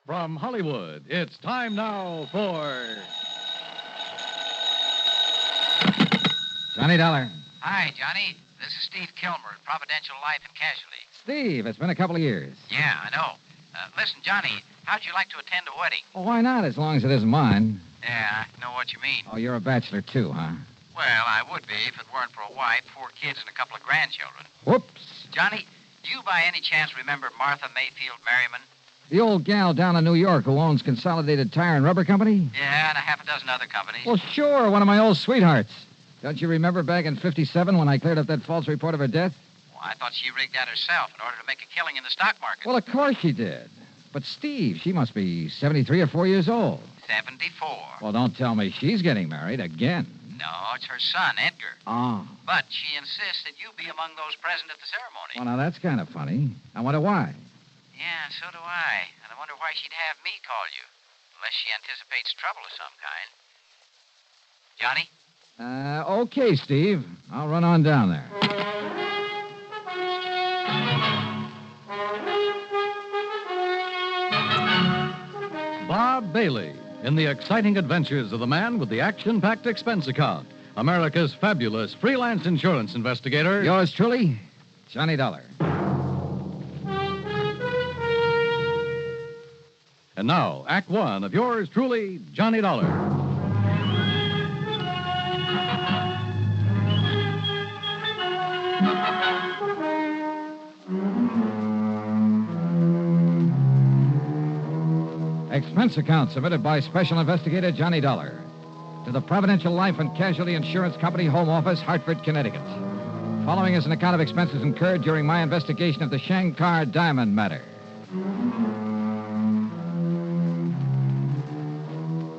From Hollywood, it's time now for... Johnny Dollar. Hi, Johnny. This is Steve Kilmer at Providential Life and Casualty. Steve, it's been a couple of years. Yeah, I know. Listen, Johnny, how'd you like to attend a wedding? Well, why not, as long as it isn't mine? Yeah, I know what you mean. Oh, you're a bachelor, too, huh? Well, I would be if it weren't for a wife, 4 kids, and a couple of grandchildren. Whoops. Johnny, do you by any chance remember Martha Mayfield Merriman? The old gal down in New York who owns Consolidated Tire and Rubber Company? Yeah, and a half a dozen other companies. Well, sure, one of my old sweethearts. Don't you remember back in '57 when I cleared up that false report of her death? Well, I thought she rigged that herself in order to make a killing in the stock market. Well, of course she did. But, Steve, she must be 73 or 4 years old. 74. Well, don't tell me she's getting married again. No, it's her son, Edgar. Oh. But she insists that you be among those present at the ceremony. Well, now, that's kind of funny. I wonder why. Yeah, so do I. And I wonder why she'd have me call you. Unless she anticipates trouble of some kind. Johnny? Okay, Steve. I'll run on down there. Bob Bailey in the exciting adventures of the man with the action-packed expense account. America's fabulous freelance insurance investigator. Yours truly, Johnny Dollar. And now, Act One of yours truly, Johnny Dollar. Expense account submitted by Special Investigator Johnny Dollar to the Providential Life and Casualty Insurance Company Home Office, Hartford, Connecticut. Following is an account of expenses incurred during my investigation of the Shankar diamond matter.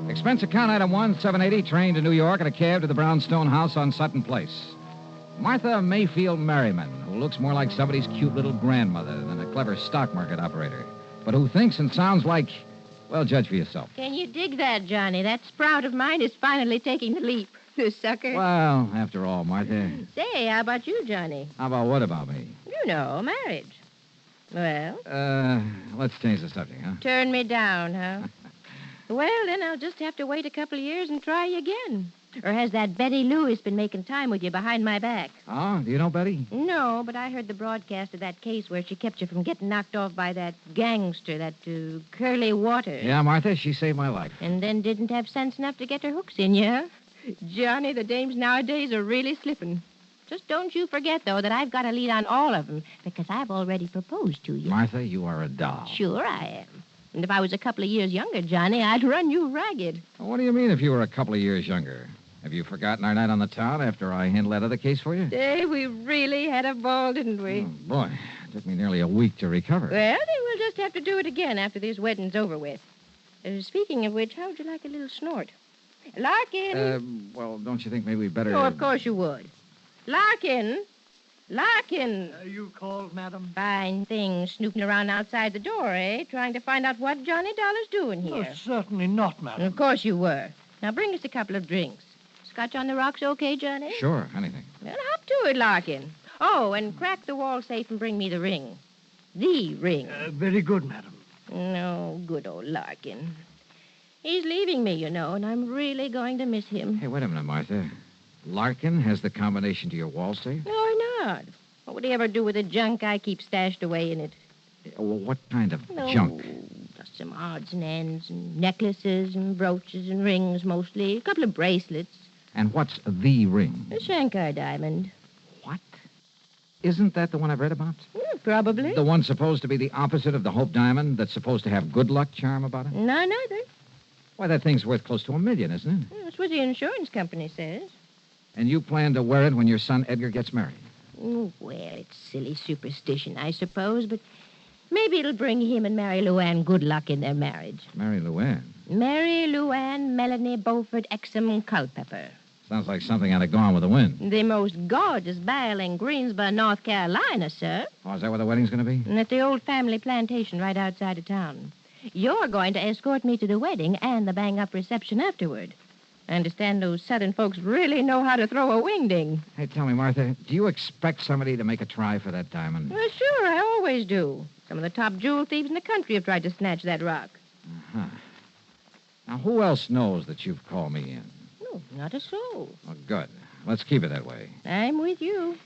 Expense account item 1, 780, train to New York and a cab to the Brownstone house on Sutton Place. Martha Mayfield Merriman, who looks more like somebody's cute little grandmother than a clever stock market operator, but who thinks and sounds like... Well, judge for yourself. Can you dig that, Johnny? That sprout of mine is finally taking the leap. The sucker. Well, after all, Martha. Say, how about you, Johnny? How about what about me? You know, marriage. Well? Let's change the subject, huh? Turn me down, huh? Well, then I'll just have to wait a couple of years and try you again. Or has that Betty Lewis been making time with you behind my back? Oh, do you know Betty? No, but I heard the broadcast of that case where she kept you from getting knocked off by that gangster, that Curly Waters. Yeah, Martha, she saved my life. And then didn't have sense enough to get her hooks in you, huh? Johnny, the dames nowadays are really slipping. Just don't you forget, though, that I've got a lead on all of them, because I've already proposed to you. Martha, you are a doll. Sure I am. And if I was a couple of years younger, Johnny, I'd run you ragged. Well, what do you mean if you were a couple of years younger? Have you forgotten our night on the town after I handled that other case for you? Say, we really had a ball, didn't we? Oh, boy, it took me nearly a week to recover. Well, then we'll just have to do it again after this wedding's over with. Speaking of which, how would you like a little snort? Larkin! Well, don't you think maybe we'd better... Oh, of course you would. Larkin! Larkin! You called, madam? Fine thing, snooping around outside the door, eh? Trying to find out what Johnny Dollar's doing here. Oh, certainly not, madam. Of course you were. Now bring us a couple of drinks. Scotch on the rocks okay, Johnny? Sure, anything. Well, hop to it, Larkin. Oh, and crack the wall safe and bring me the ring. The ring. Very good, madam. No, good old Larkin. He's leaving me, you know, and I'm really going to miss him. Hey, wait a minute, Martha. Larkin has the combination to your wall safe? No, why not? What would he ever do with the junk I keep stashed away in it? Well, what kind of No, junk? just some odds and ends, and necklaces and brooches and rings, mostly. A couple of bracelets. And what's the ring? A Shankar diamond. What? Isn't that the one I've read about? Probably. The one supposed to be the opposite of the Hope Diamond that's supposed to have good luck charm about it? No, neither. Why, that thing's worth close to $1 million, isn't it? That's what the insurance company says. And you plan to wear it when your son Edgar gets married? Well, it's silly superstition, I suppose, but maybe it'll bring him and Mary Luann good luck in their marriage. Mary Luann? Mary Luann Melanie Beaufort Exum Culpepper. Sounds like something out of Gone with the Wind. The most gorgeous belle in Greensboro, North Carolina, sir. Oh, is that where the wedding's going to be? And at the old family plantation right outside of town. You're going to escort me to the wedding and the bang-up reception afterward. I understand those Southern folks really know how to throw a wingding. Hey, tell me, Martha, do you expect somebody to make a try for that diamond? Well, sure, I always do. Some of the top jewel thieves in the country have tried to snatch that rock. Huh. Now, who else knows that you've called me in? No, not a soul. Oh, good. Let's keep it that way. I'm with you.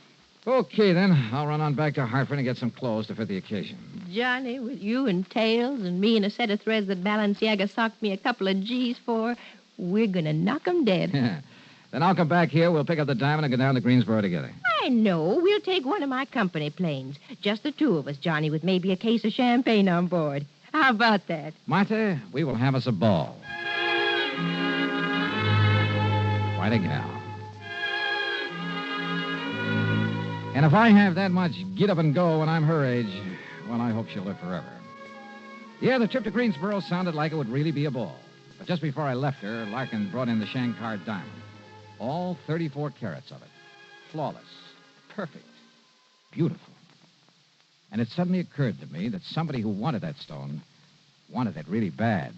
Okay, then. I'll run on back to Hartford and get some clothes to fit the occasion. Johnny, with you and tails and me and a set of threads that Balenciaga socked me a couple of G's for, we're going to knock 'em dead. Then I'll come back here. We'll pick up the diamond and go down to Greensboro together. I know. We'll take one of my company planes. Just the two of us, Johnny, with maybe a case of champagne on board. How about that? Martha, we will have us a ball. Quite a gal. And if I have that much get up and go when I'm her age, well, I hope she'll live forever. Yeah, the trip to Greensboro sounded like it would really be a ball. But just before I left her, Larkin brought in the Shankar diamond. All 34 carats of it. Flawless. Perfect. Beautiful. And it suddenly occurred to me that somebody who wanted that stone, wanted it really bad,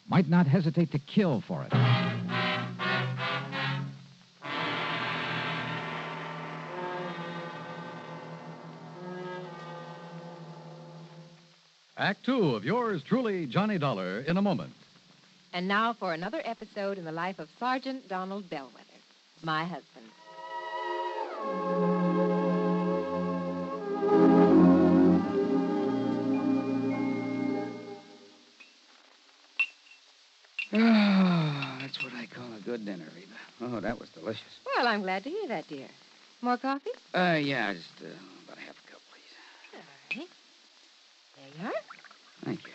might not hesitate to kill for it. Act two of yours truly, Johnny Dollar, in a moment. And now for another episode in the life of Sergeant Donald Bellwether, my husband. Oh, that's what I call a good dinner, Reba. Oh, that was delicious. Well, I'm glad to hear that, dear. More coffee? Yeah, just about a half a cup, please. All right. There you are. Thank you.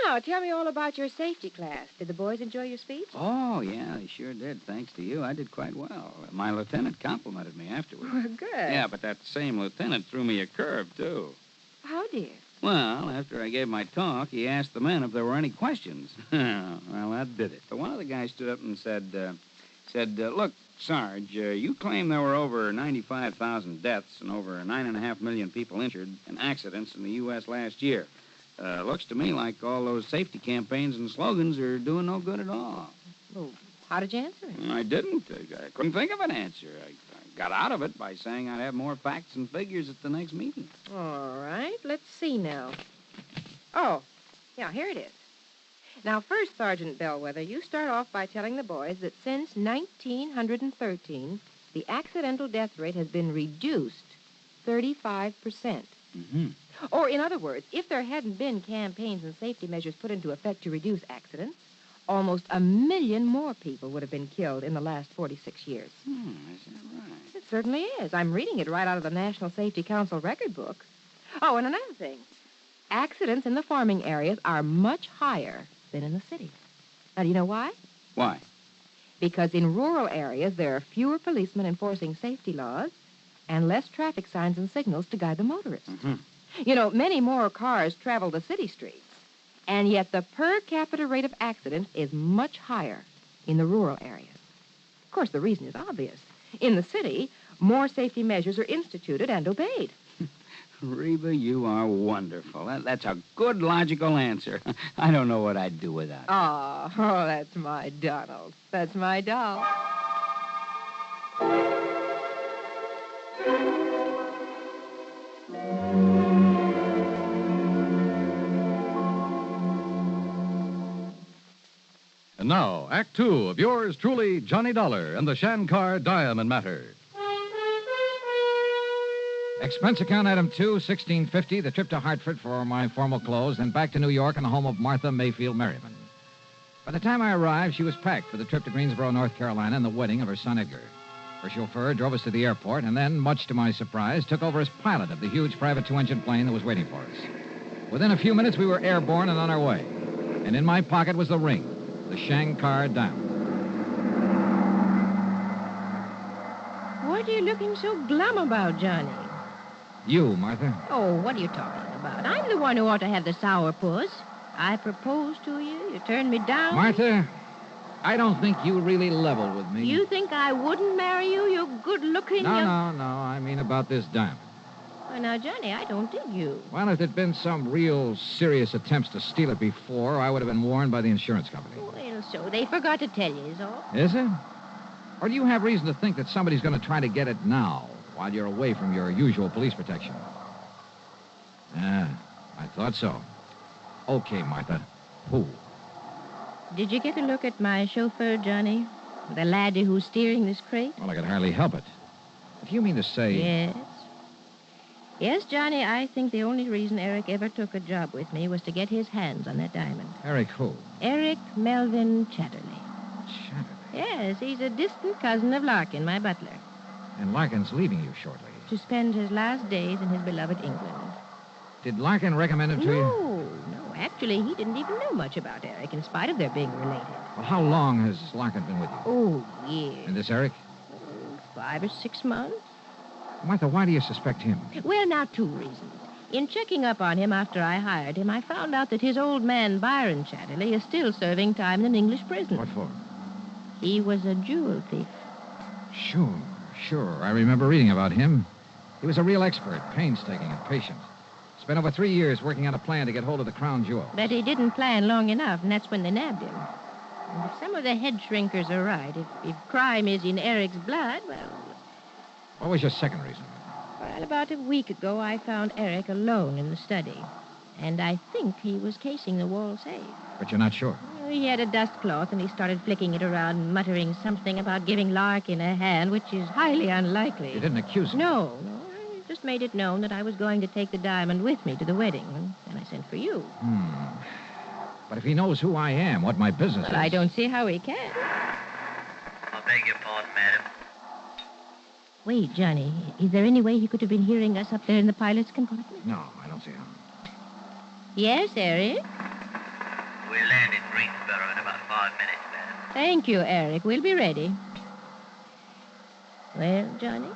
Now, tell me all about your safety class. Did the boys enjoy your speech? Oh, yeah, they sure did. Thanks to you, I did quite well. My lieutenant complimented me afterward. Well, good. Yeah, but that same lieutenant threw me a curve, too. How, dear? Well, after I gave my talk, he asked the men if there were any questions. Well, that did it. But one of the guys stood up and said, look, Sarge, you claim there were over 95,000 deaths and over 9.5 million people injured in accidents in the U.S. last year. Looks to me like all those safety campaigns and slogans are doing no good at all. Well, how did you answer it? I didn't. I couldn't think of an answer. I got out of it by saying I'd have more facts and figures at the next meeting. All right, let's see now. Oh, yeah, here it is. Now, first, Sergeant Bellwether, you start off by telling the boys that since 1913, the accidental death rate has been reduced 35%. Mm-hmm. Or, in other words, if there hadn't been campaigns and safety measures put into effect to reduce accidents, almost 1 million more people would have been killed in the last 46 years. Is that right? It certainly is. I'm reading it right out of the National Safety Council record book. Oh, and another thing. Accidents in the farming areas are much higher than in the cities. Now, do you know why? Why? Because in rural areas, there are fewer policemen enforcing safety laws and less traffic signs and signals to guide the motorists. Mm-hmm. You know, many more cars travel the city streets, and yet the per capita rate of accidents is much higher in the rural areas. Of course, the reason is obvious. In the city, more safety measures are instituted and obeyed. Reba, you are wonderful. That's a good, logical answer. I don't know what I'd do without you. Oh, that's my Donald. That's my doll. And now, Act two of yours truly, Johnny Dollar and the Shankar diamond matter. Expense account item 2, $16.50, the trip to Hartford for my formal clothes, then back to New York and the home of Martha Mayfield Merriman. By the time I arrived, she was packed for the trip to Greensboro, North Carolina, and the wedding of her son Edgar. Her chauffeur drove us to the airport and then, much to my surprise, took over as pilot of the huge private two-engine plane that was waiting for us. Within a few minutes, we were airborne and on our way. And in my pocket was the ring, the Shankar diamond. What are you looking so glum about, Johnny? You, Martha. Oh, what are you talking about? I'm the one who ought to have the sourpuss. I proposed to you. You turned me down. Martha, I don't think you really level with me. You think I wouldn't marry you? You're good-looking. No. I mean about this diamond. Well, now, Johnny, I don't dig you. Well, if there'd been some real serious attempts to steal it before, I would have been warned by the insurance company. Well, so they forgot to tell you, is all. Is it? Or do you have reason to think that somebody's going to try to get it now while you're away from your usual police protection? Yeah, I thought so. Okay, Martha. Who? Did you get a look at my chauffeur, Johnny? The laddie who's steering this crate? Well, I could hardly help it. If you mean to say... Yes. Yes, Johnny, I think the only reason Eric ever took a job with me was to get his hands on that diamond. Eric who? Eric Melvin Chatterley. Chatterley. Yes, he's a distant cousin of Larkin, my butler, And Larkin's leaving you shortly. to spend his last days in his beloved England. Did Larkin recommend him to you? No. Actually, he didn't even know much about Eric, in spite of their being related. Well, how long has Larkin been with you? Oh, years. And this Eric? 5 or 6 months. Martha, why do you suspect him? Well, now, 2 reasons. In checking up on him after I hired him, I found out that his old man, Byron Chatterley, is still serving time in an English prison. What for? He was a jewel thief. Sure. I remember reading about him. He was a real expert, painstaking and patient. Spent over 3 years working on a plan to get hold of the crown jewel. But he didn't plan long enough, and that's when they nabbed him. And if some of the head shrinkers are right, if crime is in Eric's blood, well, What was your second reason? about a week ago, I found Eric alone in the study. And I think he was casing the wall safe. But you're not sure. He had a dust cloth, and he started flicking it around, muttering something about giving Larkin a hand, which is highly unlikely. You didn't accuse him. No. I just made it known that I was going to take the diamond with me to the wedding, and I sent for you. But if he knows who I am, what my business is... I don't see how he can. I beg your pardon, madam. Wait, Johnny, is there any way he could have been hearing us up there in the pilot's compartment? No, I don't see how. Yes, Eric? We'll land in Greensboro in about 5 minutes, madam. Thank you, Eric. We'll be ready. Well, Johnny?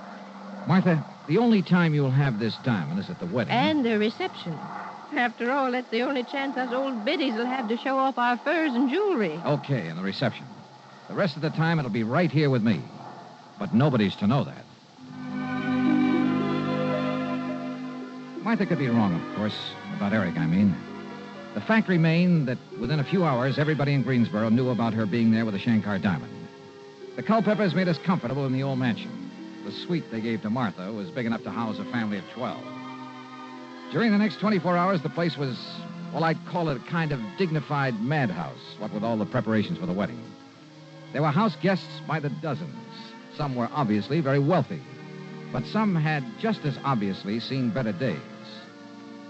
Martha, the only time you'll have this diamond is at the wedding. And the reception. After all, that's the only chance us old biddies will have to show off our furs and jewelry. Okay, and the reception. The rest of the time, it'll be right here with me. But nobody's to know that. Martha could be wrong, of course. About Eric, I mean. The fact remained that within a few hours, everybody in Greensboro knew about her being there with the Shankar diamond. The Culpeppers made us comfortable in the old mansion. The suite they gave to Martha was big enough to house a family of 12. During the next 24 hours, the place was, well, I'd call it a kind of dignified madhouse, what with all the preparations for the wedding. There were house guests by the dozens. Some were obviously very wealthy, but some had just as obviously seen better days.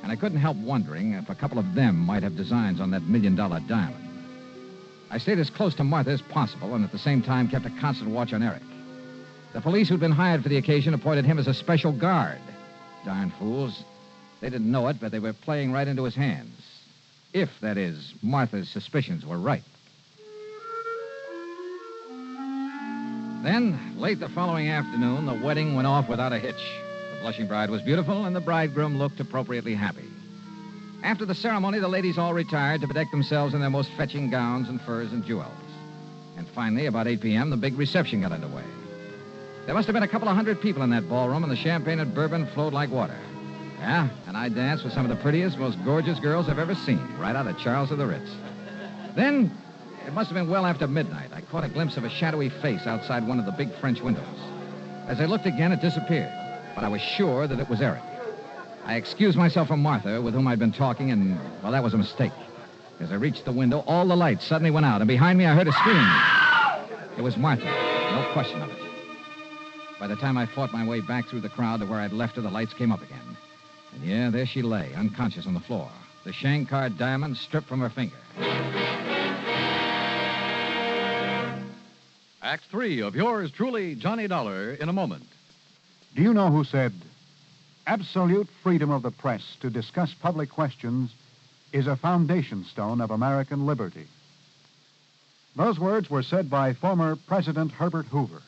And I couldn't help wondering if a couple of them might have designs on that $1 million diamond. I stayed as close to Martha as possible and at the same time kept a constant watch on Eric. The police who'd been hired for the occasion appointed him as a special guard. Darn fools. They didn't know it, but they were playing right into his hands. If, that is, Martha's suspicions were right. Then, late the following afternoon, the wedding went off without a hitch. The blushing bride was beautiful, and the bridegroom looked appropriately happy. After the ceremony, the ladies all retired to bedeck themselves in their most fetching gowns and furs and jewels. And finally, about 8 p.m., the big reception got underway. There must have been a couple of hundred people in that ballroom, and the champagne and bourbon flowed like water. Yeah, and I danced with some of the prettiest, most gorgeous girls I've ever seen, right out of Charles of the Ritz. Then, it must have been well after midnight, I caught a glimpse of a shadowy face outside one of the big French windows. As I looked again, it disappeared, but I was sure that it was Eric. I excused myself from Martha, with whom I'd been talking, and, well, that was a mistake. As I reached the window, all the lights suddenly went out, and behind me I heard a scream. It was Martha, no question of it. By the time I fought my way back through the crowd to where I'd left her, the lights came up again. And yeah, there she lay, unconscious on the floor. The Shankar diamond stripped from her finger. Act 3 of yours truly, Johnny Dollar, in a moment. Do you know who said, absolute freedom of the press to discuss public questions is a foundation stone of American liberty? Those words were said by former President Herbert Hoover.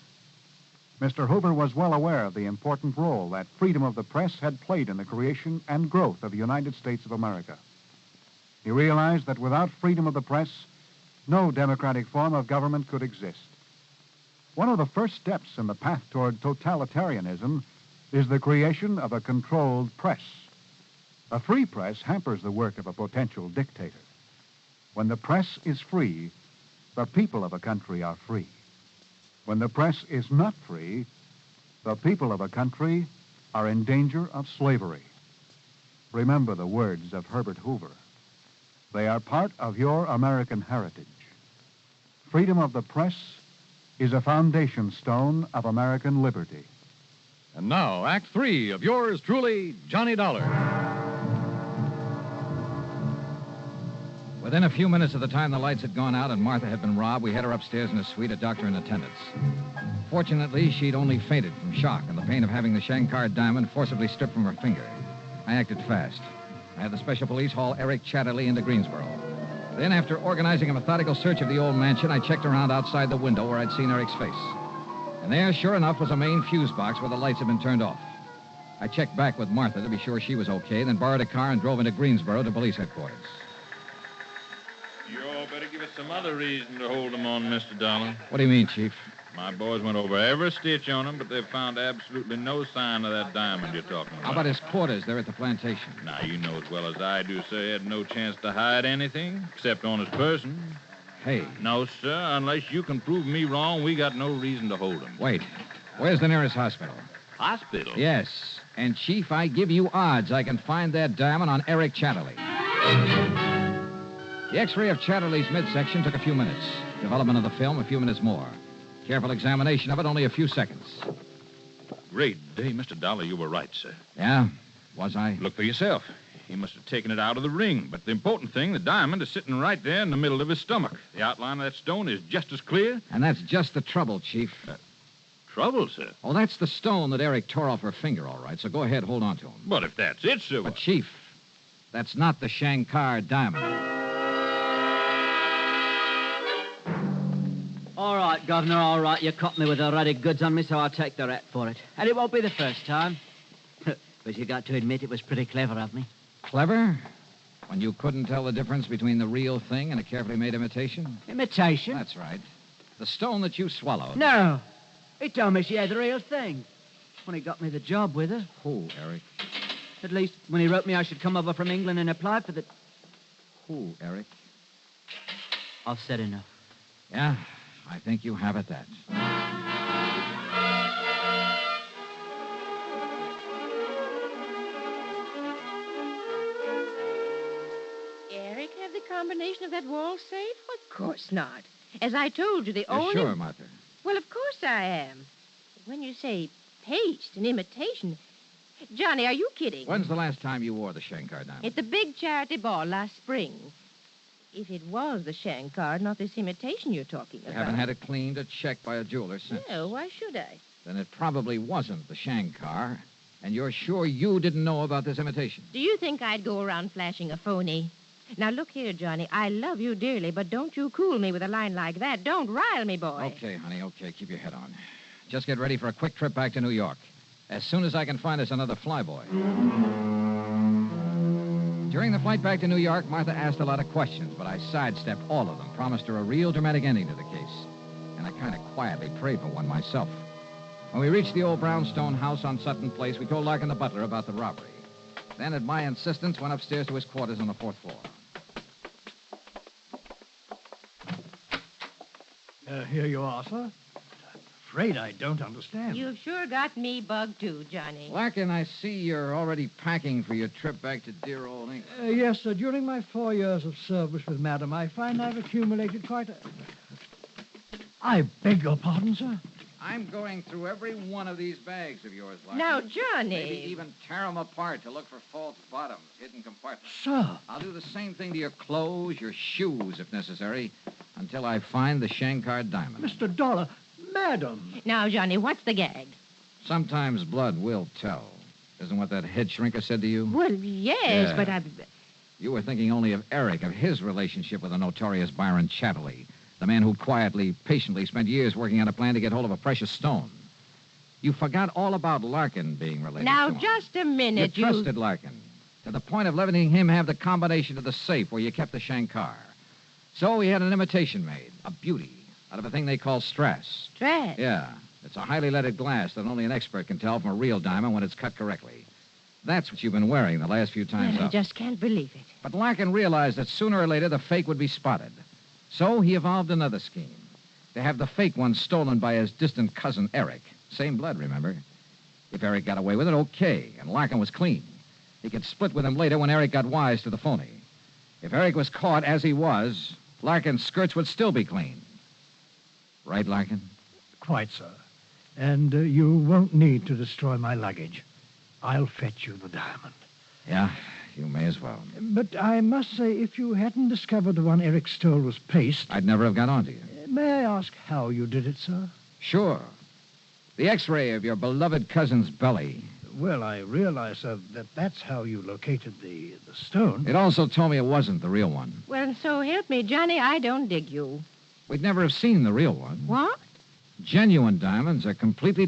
Mr. Hoover was well aware of the important role that freedom of the press had played in the creation and growth of the United States of America. He realized that without freedom of the press, no democratic form of government could exist. One of the first steps in the path toward totalitarianism is the creation of a controlled press. A free press hampers the work of a potential dictator. When the press is free, the people of a country are free. When the press is not free, the people of a country are in danger of slavery. Remember the words of Herbert Hoover. They are part of your American heritage. Freedom of the press is a foundation stone of American liberty. And now, Act 3 of yours truly, Johnny Dollar. Within a few minutes of the time the lights had gone out and Martha had been robbed, we had her upstairs in a suite, a doctor in attendance. Fortunately, she'd only fainted from shock and the pain of having the Shankar diamond forcibly stripped from her finger. I acted fast. I had the special police haul Eric Chatterley into Greensboro. Then, after organizing a methodical search of the old mansion, I checked around outside the window where I'd seen Eric's face. And there, sure enough, was a main fuse box where the lights had been turned off. I checked back with Martha to be sure she was okay, then borrowed a car and drove into Greensboro to police headquarters. You all better give us some other reason to hold them on, Mr. Dollar. What do you mean, Chief? My boys went over every stitch on him, but they've found absolutely no sign of that diamond you're talking about. How about his quarters there at the plantation? Now, you know as well as I do, sir, he had no chance to hide anything, except on his person. Hey. No, sir, unless you can prove me wrong, we got no reason to hold him. Wait. Where's the nearest hospital? Hospital? Yes. And, Chief, I give you odds I can find that diamond on Eric Chatterley. The X-ray of Chatterley's midsection took a few minutes. Development of the film, a few minutes more. Careful examination of it, only a few seconds. Great day, Mr. Dollar. You were right, sir. Yeah? Was I? Look for yourself. He must have taken it out of the ring. But the important thing, the diamond is sitting right there in the middle of his stomach. The outline of that stone is just as clear. And that's just the trouble, Chief. Trouble, sir? Oh, that's the stone that Eric tore off her finger, all right. So go ahead, hold on to him. But if that's it, sir... But, Chief, that's not the Shankar diamond. All right, Governor, all right. You caught me with the ruddy goods on me, so I'll take the rat for it. And it won't be the first time. But you got to admit it was pretty clever of me. Clever? When you couldn't tell the difference between the real thing and a carefully made imitation? Imitation? That's right. The stone that you swallowed. No. He told me she had the real thing. When he got me the job with her. Who, Eric? At least when he wrote me I should come over from England and apply for the... Who, Eric? I've said enough. Yeah, I think you have it that. Eric have the combination of that wall safe? Of course not. As I told you, the You're only... sure, Martha? Well, of course I am. When you say paste and imitation... Johnny, are you kidding? When's the last time you wore the Shankar diamond? At the big charity ball last spring. If it was the Shankar, not this imitation you're talking You about. haven't had it cleaned or checked by a jeweler since. No, why should I? Then it probably wasn't the Shankar, and you're sure you didn't know about this imitation. Do you think I'd go around flashing a phony? Now, look here, Johnny. I love you dearly, but don't you cool me with a line like that. Don't rile me, boy. Okay, honey, okay. Keep your head on. Just get ready for a quick trip back to New York. As soon as I can find us another flyboy. During the flight back to New York, Martha asked a lot of questions, but I sidestepped all of them, promised her a real dramatic ending to the case. And I kind of quietly prayed for one myself. When we reached the old brownstone house on Sutton Place, we told Larkin the butler about the robbery. Then, at my insistence, went upstairs to his quarters on the 4th floor. Here you are, sir. Afraid I don't understand. You've sure got me bugged, too, Johnny. Larkin, I see you're already packing for your trip back to dear old England. Yes, sir. During my 4 years of service with Madam, I find I've accumulated quite a... I beg your pardon, sir. I'm going through every one of these bags of yours, Larkin. Now, Johnny. Maybe even tear them apart to look for false bottoms, hidden compartments. Sir. I'll do the same thing to your clothes, your shoes, if necessary, until I find the Shankar diamond. Mr. Dollar, Madam. Now, Johnny, what's the gag? Sometimes blood will tell. Isn't what that head shrinker said to you? Well, yes, Yeah. but I... You were thinking only of Eric, of his relationship with the notorious Byron Chatterley, the man who quietly, patiently spent years working on a plan to get hold of a precious stone. You forgot all about Larkin being related Now, to him. just a minute, You trusted Larkin, to the point of letting him have the combination to the safe where you kept the Shankar. So he had an imitation made, a beauty, out of a thing they call strass. Strass? Yeah. It's a highly leaded glass that only an expert can tell from a real diamond when it's cut correctly. That's what you've been wearing the last few times Well, I up. just can't believe it. But Larkin realized that sooner or later the fake would be spotted. So he evolved another scheme. To have the fake one stolen by his distant cousin, Eric. Same blood, remember? If Eric got away with it, okay, and Larkin was clean. He could split with him later when Eric got wise to the phony. If Eric was caught as he was, Larkin's skirts would still be clean. Right, Larkin? Quite, sir. And you won't need to destroy my luggage. I'll fetch you the diamond. Yeah, you may as well. But I must say, if you hadn't discovered the one Eric stole was paste... I'd never have got on to you. May I ask how you did it, sir? Sure. The X-ray of your beloved cousin's belly. Well, I realize, sir, that that's how you located the stone. It also told me it wasn't the real one. Well, so help me, Johnny, I don't dig you. We'd never have seen the real one. What? Genuine diamonds are completely